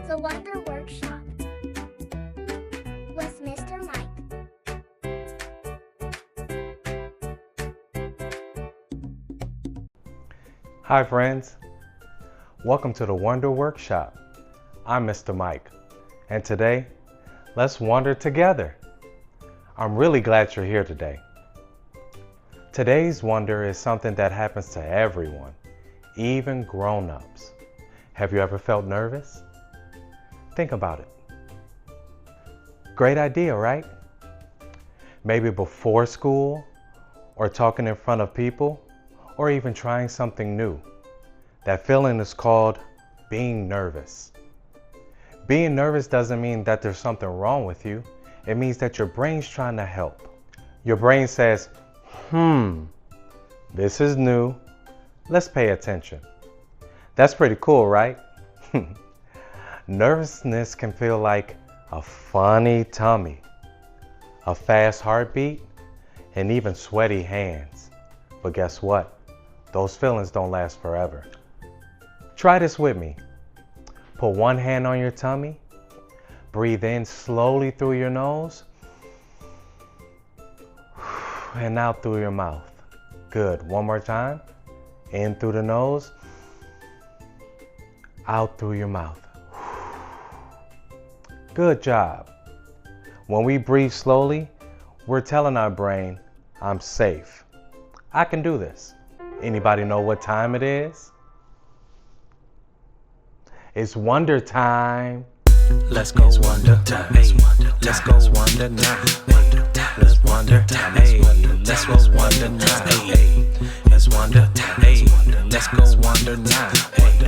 The Wonder Workshop with Mr. Mike. Hi friends, welcome to the Wonder Workshop. I'm Mr. Mike, and today, let's wonder together. I'm really glad you're here today. Today's wonder is something that happens to everyone, even grown-ups. Have you ever felt nervous? Think about it. Great idea, right? Maybe before school, or talking in front of people, or even trying something new. That feeling is called being nervous. Being nervous doesn't mean that there's something wrong with you. It means that your brain's trying to help. Your brain says, this is new. Let's pay attention. That's pretty cool, right? Nervousness can feel like a funny tummy, a fast heartbeat, and even sweaty hands. But guess what? Those feelings don't last forever. Try this with me. Put one hand on your tummy. Breathe in slowly through your nose. And out through your mouth. Good. One more time. In through the nose. Out through your mouth. Good job. When we breathe slowly, we're telling our brain, I'm safe. I can do this. Anybody know what time it is? It's wonder time. Let's go wonder time. Let's go wonder now. Let's wonder. Hey, let's go wonder now. Hey, let's wonder. Hey, let's go wonder now. Hey,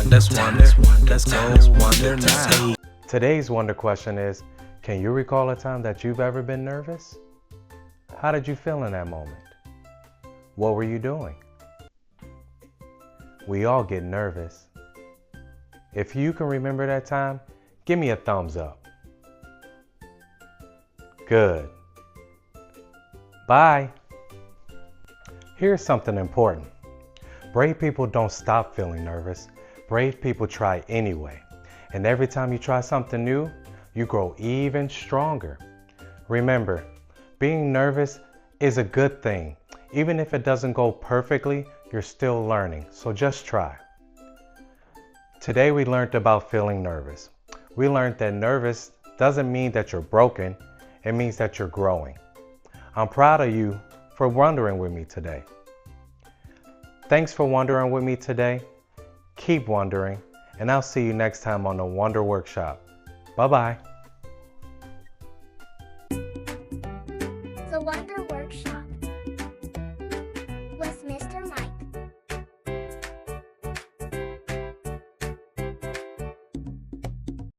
let's wonder. Let's go wonder now. Today's wonder question is, can you recall a time that you've ever been nervous? How did you feel in that moment? What were you doing? We all get nervous. If you can remember that time, give me a thumbs up. Good. Bye. Here's something important. Brave people don't stop feeling nervous. Brave people try anyway. And every time you try something new, you grow even stronger. Remember, being nervous is a good thing. Even if it doesn't go perfectly, you're still learning. So just try. Today we learned about feeling nervous. We learned that nervous doesn't mean that you're broken. It means that you're growing. I'm proud of you for wondering with me today. Thanks for wondering with me today. Keep wondering, and I'll see you next time on the Wonder Workshop. Bye-bye. The Wonder Workshop.